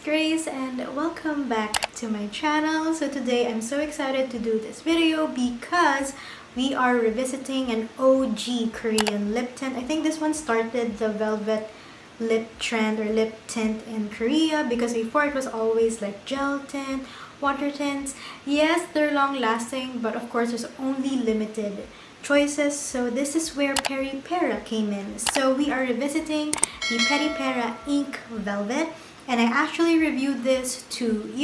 Grace and welcome back to my channel. So today I'm so excited to do this video because we are revisiting an OG Korean lip tint. I think this one started the velvet lip trend or lip tint in Korea because before it was always like gel tint, water tints. Yes, they're long lasting, but of course there's only limited choices. So this is where Peripera came in. So we are revisiting the Peripera Ink Velvet. And I actually reviewed this 5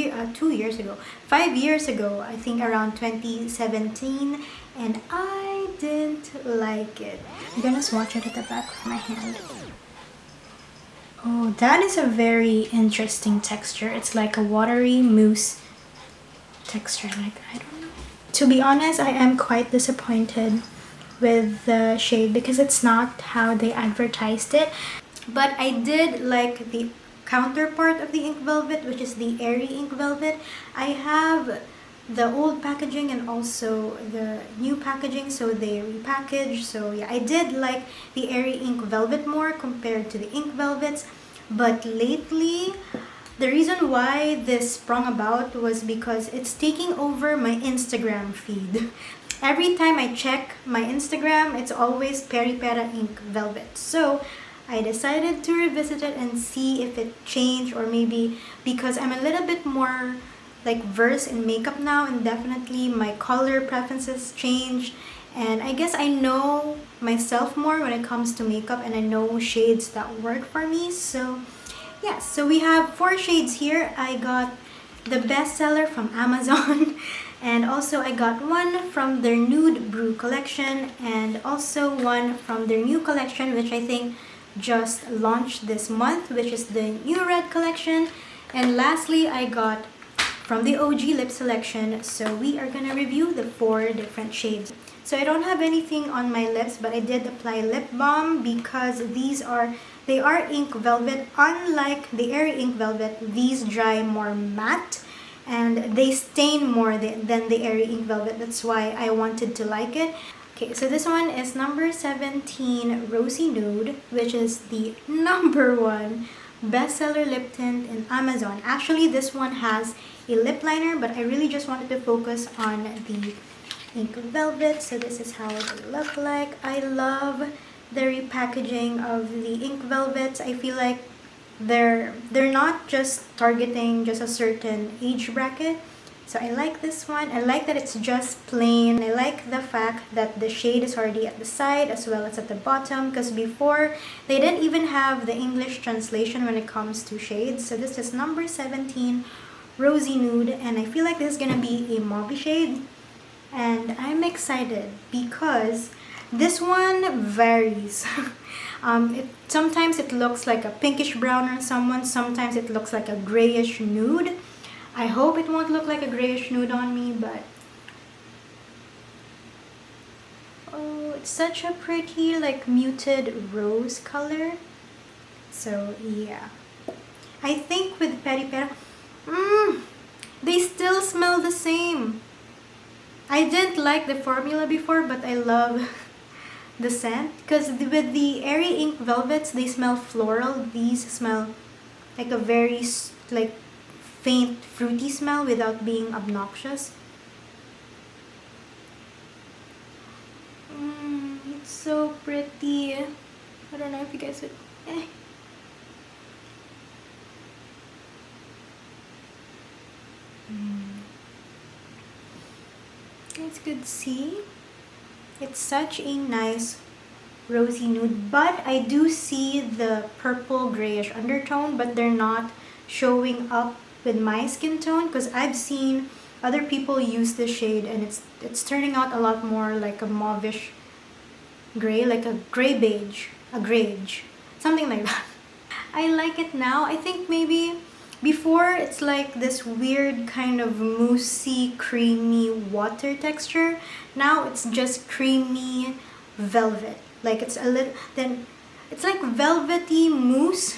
years ago, I think around 2017, and I didn't like it. I'm gonna swatch it at the back of my hand. Oh, that is a very interesting texture. It's like a watery mousse texture, like, I don't know. To be honest, I am quite disappointed with the shade because it's not how they advertised it. But I did like the counterpart of the Ink Velvet, which is the Airy Ink Velvet. I have the old packaging and also the new packaging, so they repackaged. So yeah, I did like the Airy Ink Velvet more compared to the Ink Velvets. But lately, the reason why this sprung about was because it's taking over my Instagram feed. Every time I check my Instagram, it's always Peripera Ink Velvet. So I decided to revisit it and see if it changed, or maybe because I'm a little bit more like versed in makeup now, and definitely my color preferences changed, and I guess I know myself more when it comes to makeup and I know shades that work for me. So yeah, so we have 4 shades here. I got the bestseller from Amazon and also I got one from their Nude Brew collection and also one from their new collection, which I think just launched this month, which is the new red collection. And lastly, I got from the OG lip selection. So we are gonna review the 4 different shades. So I don't have anything on my lips, but I did apply lip balm because they are ink velvet. Unlike the Airy Ink Velvet, these dry more matte and they stain more than the Airy Ink Velvet. That's why I wanted to like it. Okay, so this one is number 17 Rosy Nude, which is the #1 bestseller lip tint in Amazon. Actually, this one has a lip liner, but I really just wanted to focus on the Ink Velvet. So this is how they look like. I love the repackaging of the Ink Velvets. I feel like they're not just targeting just a certain age bracket. So I like this one. I like that it's just plain. I like the fact that the shade is already at the side as well as at the bottom, because before they didn't even have the English translation when it comes to shades. So this is number 17 Rosy Nude, and I feel like this is gonna be a mauve shade, and I'm excited because this one varies. Sometimes it looks like a pinkish brown on someone, sometimes it looks like a grayish nude. I hope it won't look like a grayish nude on me, but oh, it's such a pretty like muted rose color. So yeah, I think with Peripera, they still smell the same. I didn't like the formula before, but I love the scent because with the Airy Ink Velvets, they smell floral. These smell like a very like faint fruity smell without being obnoxious. It's so pretty. I don't know if you guys would. It's good to see. It's such a nice rosy nude, but I do see the purple grayish undertone, but they're not showing up with my skin tone because I've seen other people use this shade and it's turning out a lot more like a mauvish gray, like a gray beige, a greige, something like that. I like it now. I think maybe before it's like this weird kind of moussey, creamy water texture. Now it's just creamy velvet. Like it's a little, then it's like velvety mousse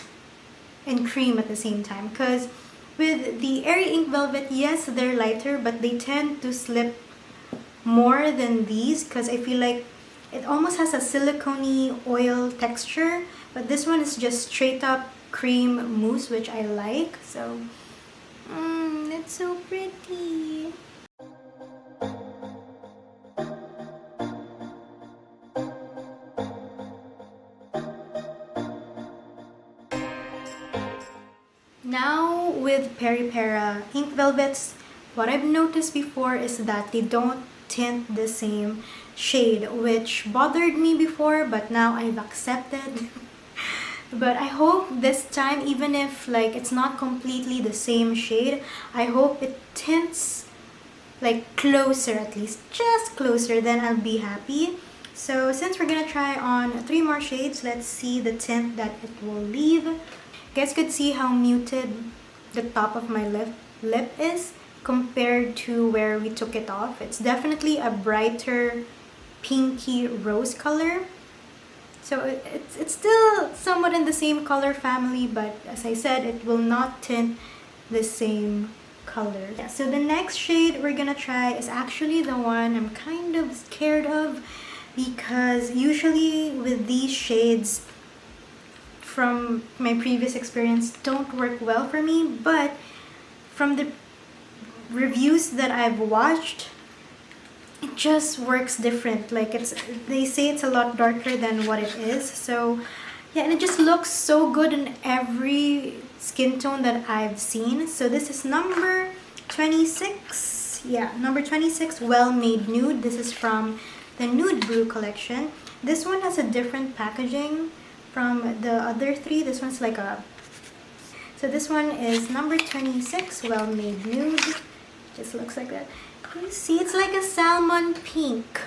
and cream at the same time, because with the Airy Ink Velvet, yes, they're lighter, but they tend to slip more than these because I feel like it almost has a silicone-y oil texture, but this one is just straight up cream mousse, which I like. So, it's so pretty. Now with Peripera Ink Velvets, what I've noticed before is that they don't tint the same shade, which bothered me before, but now I've accepted. But I hope this time, even if like it's not completely the same shade, I hope it tints like closer, at least just closer, then I'll be happy. So since we're gonna try on 3 more shades, let's see the tint that it will leave. You guys could see how muted the top of my lip is compared to where we took it off. It's definitely a brighter pinky rose color. So it's still somewhat in the same color family, but as I said, it will not tint the same color. Yeah, so the next shade we're gonna try is actually the one I'm kind of scared of, because usually with these shades, from my previous experience, don't work well for me, but from the reviews that I've watched, it just works different. Like they say it's a lot darker than what it is. So yeah, and it just looks so good in every skin tone that I've seen. So this is number 26. Yeah, number 26, Well Made Nude. This is from the Nude Brew collection. This one has a different packaging from the other 3. This one's like a... So this one is number 26, Well Made Nude. Just looks like that. You see, it's like a salmon pink.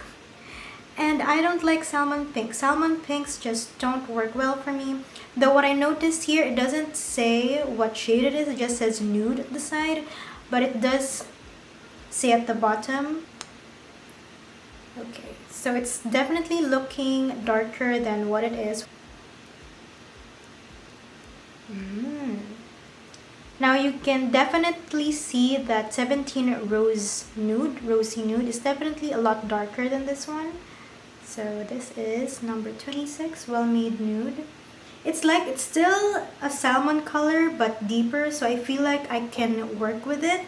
And I don't like salmon pink. Salmon pinks just don't work well for me. Though what I noticed here, it doesn't say what shade it is. It just says nude at the side. But it does say at the bottom. Okay, so it's definitely looking darker than what it is. Now you can definitely see that 17 Rosy Nude is definitely a lot darker than this one. So this is number 26, Well Made Nude. It's like it's still a salmon color but deeper, so I feel like I can work with it.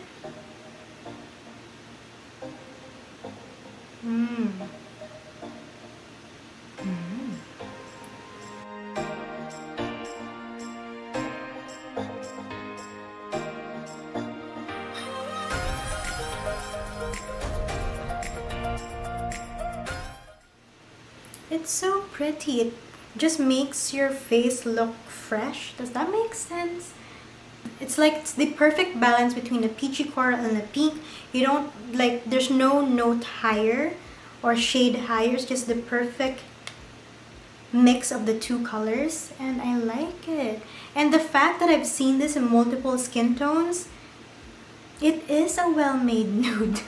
It's so pretty. It just makes your face look fresh. Does that make sense? It's like it's the perfect balance between the peachy coral and the pink. You don't like, there's no note higher or shade higher. It's just the perfect mix of the 2 colors, and I like it. And the fact that I've seen this in multiple skin tones, it is a well-made nude.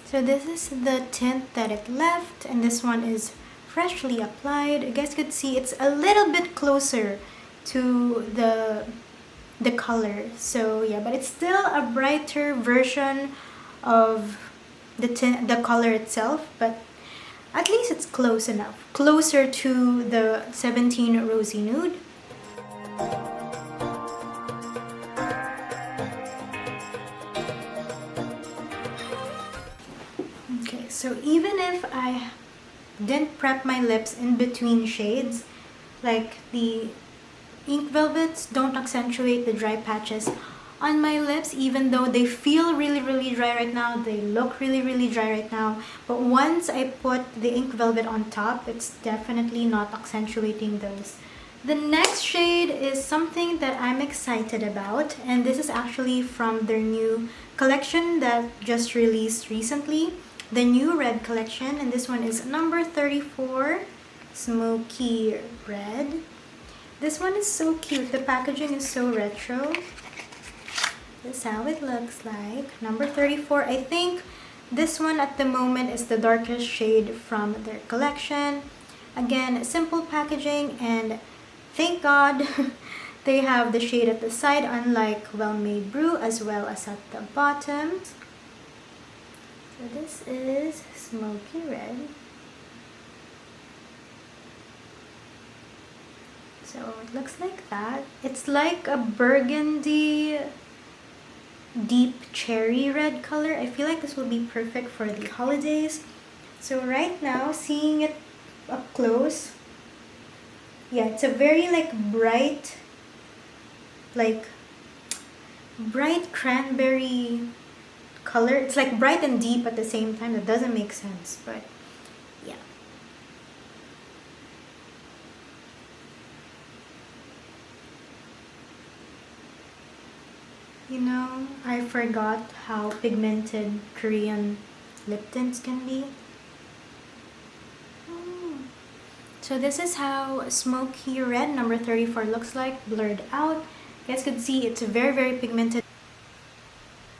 So this is the tint that it left, and this one is freshly applied. You guys could see it's a little bit closer to the color. So yeah, but it's still a brighter version of the color itself, but at least it's close enough. Closer to the 17 Rosy Nude. So even if I didn't prep my lips in between shades, like the Ink Velvets don't accentuate the dry patches on my lips, even though they feel really dry right now, they look really dry right now. But once I put the Ink Velvet on top, it's definitely not accentuating those. The next shade is something that I'm excited about, and this is actually from their new collection that just released recently. The new red collection, and this one is number 34, Smoky Red. This one is so cute. The packaging is so retro. This is how it looks like. Number 34. I think this one at the moment is the darkest shade from their collection. Again, simple packaging, and thank God they have the shade at the side, unlike Well Made Brew, as well as at the bottom. So this is Smoky Red. So it looks like that. It's like a burgundy deep cherry red color. I feel like this will be perfect for the holidays. So right now, seeing it up close, yeah, it's a very like bright cranberry color. It's like bright and deep at the same time. That doesn't make sense, but yeah. You know, I forgot how pigmented Korean lip tints can be. So this is how Smoky Red number 34 looks like, blurred out. You guys could see it's very, very pigmented.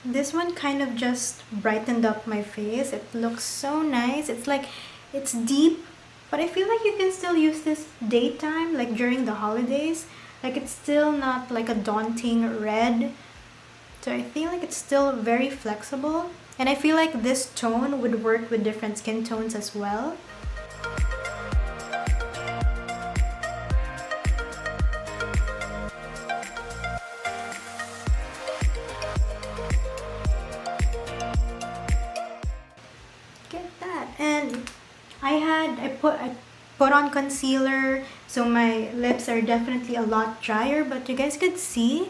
This one kind of just brightened up my face. It looks so nice. It's like, it's deep, but I feel like you can still use this daytime, like during the holidays. Like it's still not like a daunting red. So I feel like it's still very flexible. And I feel like this tone would work with different skin tones as well. Get that. And I put on concealer, so my lips are definitely a lot drier, but you guys could see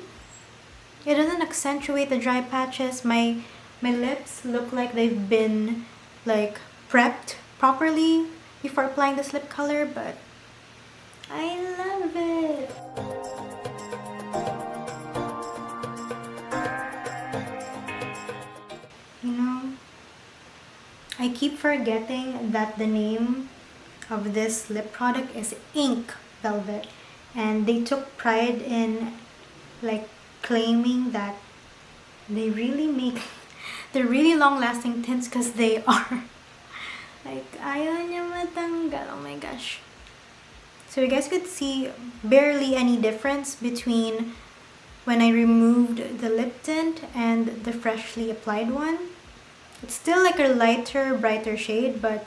it doesn't accentuate the dry patches. My lips look like they've been like prepped properly before applying this lip color, but I love it. You know, I keep forgetting that the name of this lip product is Ink Velvet, and they took pride in like claiming that they really make they're really long-lasting tints because they are. Like, ayaw niya matanggal. Oh my gosh. So you guys could see barely any difference between when I removed the lip tint and the freshly applied one. It's still like a lighter, brighter shade, but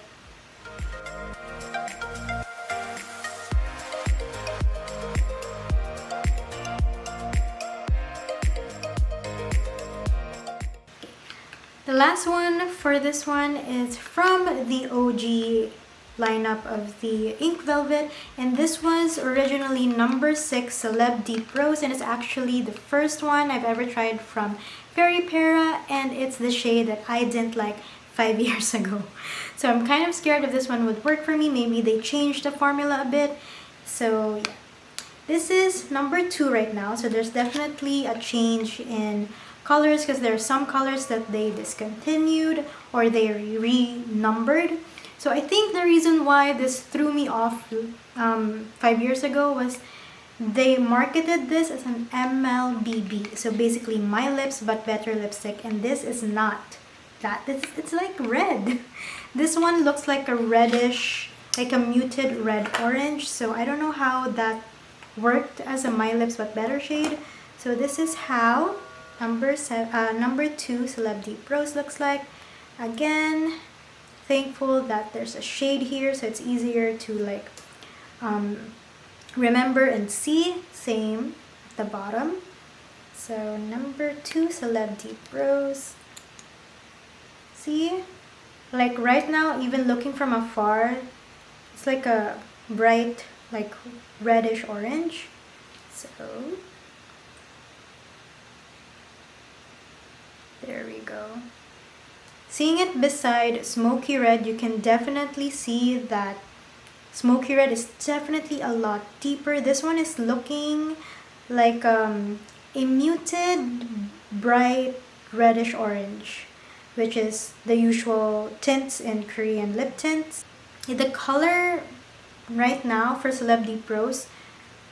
the last one for this one is from the OG lineup of the Ink Velvet, and this was originally number 6 Celeb Deep Rose, and it's actually the first one I've ever tried from Peripera, and it's the shade that I didn't like 5 years ago. So I'm kind of scared if this one would work for me. Maybe they changed the formula a bit. So yeah, this is number 2 right now, so there's definitely a change in colors because there are some colors that they discontinued or they renumbered. So I think the reason why this threw me off 5 years ago was they marketed this as an MLBB. So basically My Lips But Better lipstick, and this is not that. It's like red. This one looks like a reddish, like a muted red orange. So I don't know how that worked as a My Lips But Better shade. So this is how number 2 Celeb Deep Rose looks like. Again, thankful that there's a shade here so it's easier to like remember and see. Same at the bottom. So number 2 Celeb Deep Rose. See, like right now, even looking from afar, it's like a bright like reddish orange. So there we go. Seeing it beside Smoky Red, you can definitely see that Smoky Red is definitely a lot deeper. This one is looking like a muted, bright reddish orange, which is the usual tints in Korean lip tints. The color right now for Celeb Deep Rose,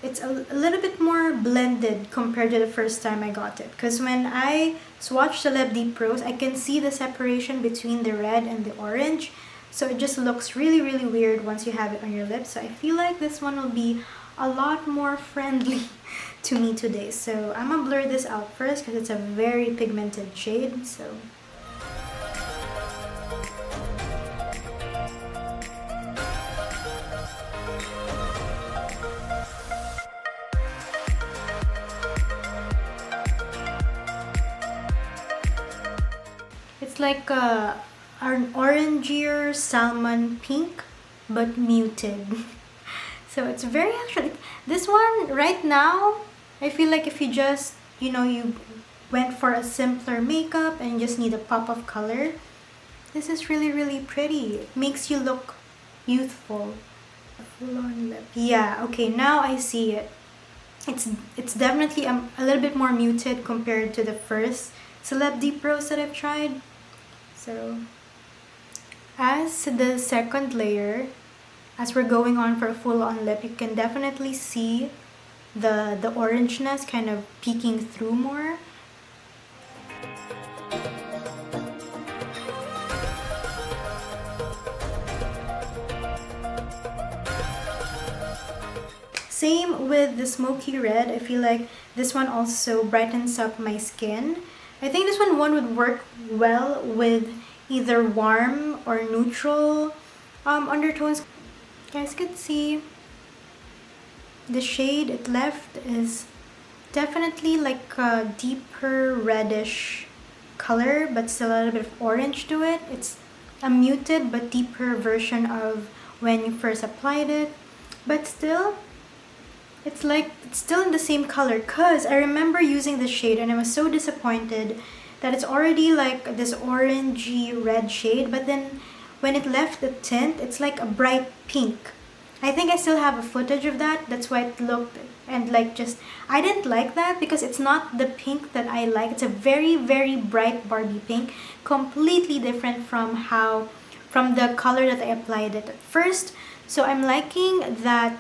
it's a little bit more blended compared to the first time I got it. Because when I swatch Celeb Deep Rose, I can see the separation between the red and the orange. So it just looks really, really weird once you have it on your lips. So I feel like this one will be a lot more friendly to me today. So I'm gonna blur this out first because it's a very pigmented shade. So like an orangier salmon pink, but muted. So it's very actually, this one right now, I feel like if you just, you went for a simpler makeup and you just need a pop of color, this is really, really pretty. It makes you look youthful. Full on lip. Yeah, okay, now I see it. It's definitely a little bit more muted compared to the first Celeb Deep Rose that I've tried. So, as the second layer, as we're going on for a full-on lip, you can definitely see the orangeness kind of peeking through more. Same with the Smoky Red. I feel like this one also brightens up my skin. I think this one would work well with either warm or neutral undertones. You guys can see the shade it left is definitely like a deeper reddish color, but still a little bit of orange to it. It's a muted but deeper version of when you first applied it, but still it's still in the same color, cause I remember using this shade and I was so disappointed that it's already like this orangey red shade, but then when it left the tint, it's like a bright pink. I think I still have a footage of that. That's why it looked and like just, I didn't like that because it's not the pink that I like. It's a very, very bright Barbie pink, completely different from the color that I applied it at first. So I'm liking that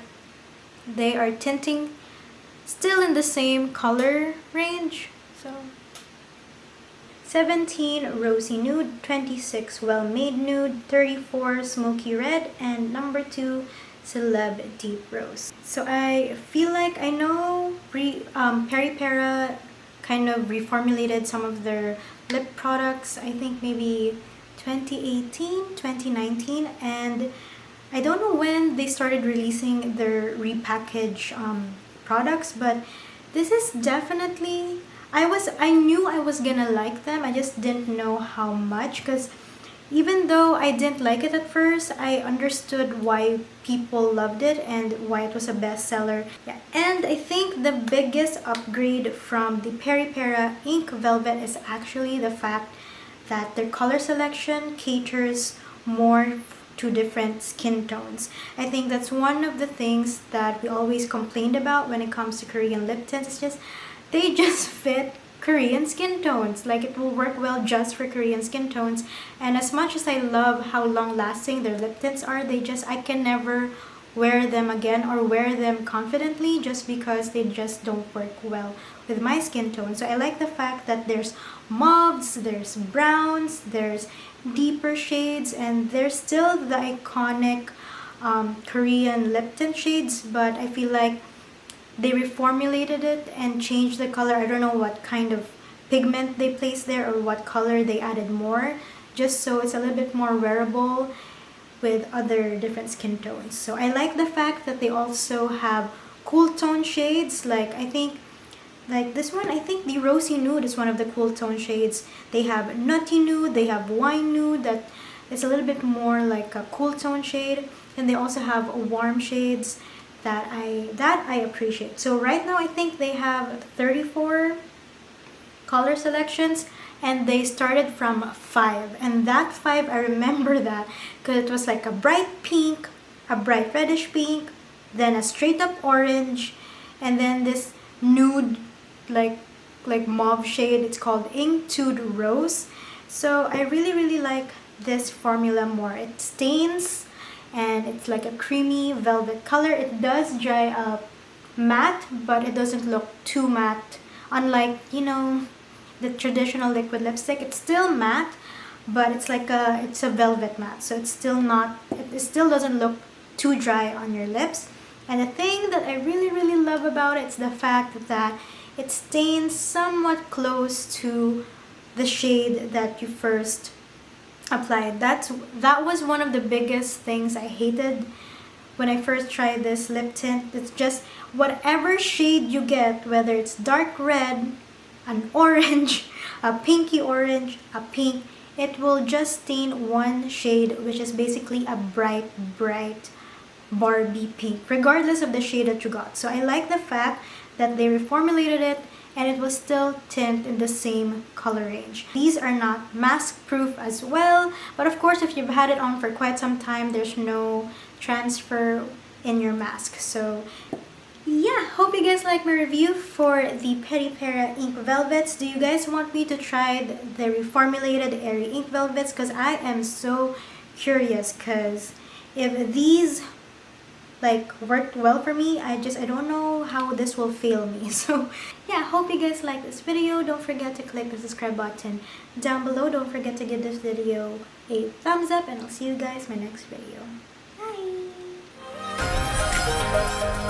they are tinting still in the same color range. So 17 Rosy Nude, 26 Well Made Nude, 34 Smoky Red, and number 2 Celeb Deep Rose. So I feel like I know Peripera kind of reformulated some of their lip products, I think maybe 2018, 2019, and I don't know when they started releasing their repackaged products, but this is definitely, I knew I was gonna like them, I just didn't know how much, because even though I didn't like it at first, I understood why people loved it and why it was a bestseller. Yeah. And I think the biggest upgrade from the Peripera Ink Velvet is actually the fact that their color selection caters more to different skin tones. I think that's one of the things that we always complained about when it comes to Korean lip tints. It's just, they just fit Korean skin tones. Like, it will work well just for Korean skin tones. And as much as I love how long lasting their lip tints are, I can never wear them again or wear them confidently just because they just don't work well with my skin tone. So I like the fact that there's mauves, there's browns, there's deeper shades, and there's still the iconic Korean lip tint shades, but I feel like they reformulated it and changed the color. I don't know what kind of pigment they placed there or what color they added more, just so it's a little bit more wearable with other different skin tones. So I like the fact that they also have cool tone shades. Like, I think like this one, I think the Rosy Nude is one of the cool tone shades. They have Nutty Nude, they have Wine Nude that is a little bit more like a cool tone shade, and they also have warm shades that I appreciate. So right now I think they have 34 color selections, and they started from 5, and that 5, I remember that because it was like a bright pink, a bright reddish pink, then a straight up orange, and then this nude like mauve shade. It's called Ink Nude Rose. So I really like this formula more. It stains and it's like a creamy velvet color. It does dry up matte, but it doesn't look too matte, unlike, you know, the traditional liquid lipstick. It's still matte, but it's like it's a velvet matte, so it's still not, it still doesn't look too dry on your lips. And the thing that I really love about it is the fact that it stains somewhat close to the shade that you first applied. That was one of the biggest things I hated when I first tried this lip tint. It's just whatever shade you get, whether it's dark red, an orange, a pinky orange, a pink, it will just stain one shade, which is basically a bright Barbie pink, regardless of the shade that you got. So I like the fact that they reformulated it and it was still tint in the same color range. These are not mask proof as well, but of course if you've had it on for quite some time, there's no transfer in your mask. So yeah, hope you guys like my review for the Peripera Ink Velvets. Do you guys want me to try the reformulated Airy Ink Velvets? Because I am so curious, because if these like worked well for me, I don't know how this will fail me. So yeah, hope you guys like this video. Don't forget to click the subscribe button down below. Don't forget to give this video a thumbs up, and I'll see you guys in my next video. Bye!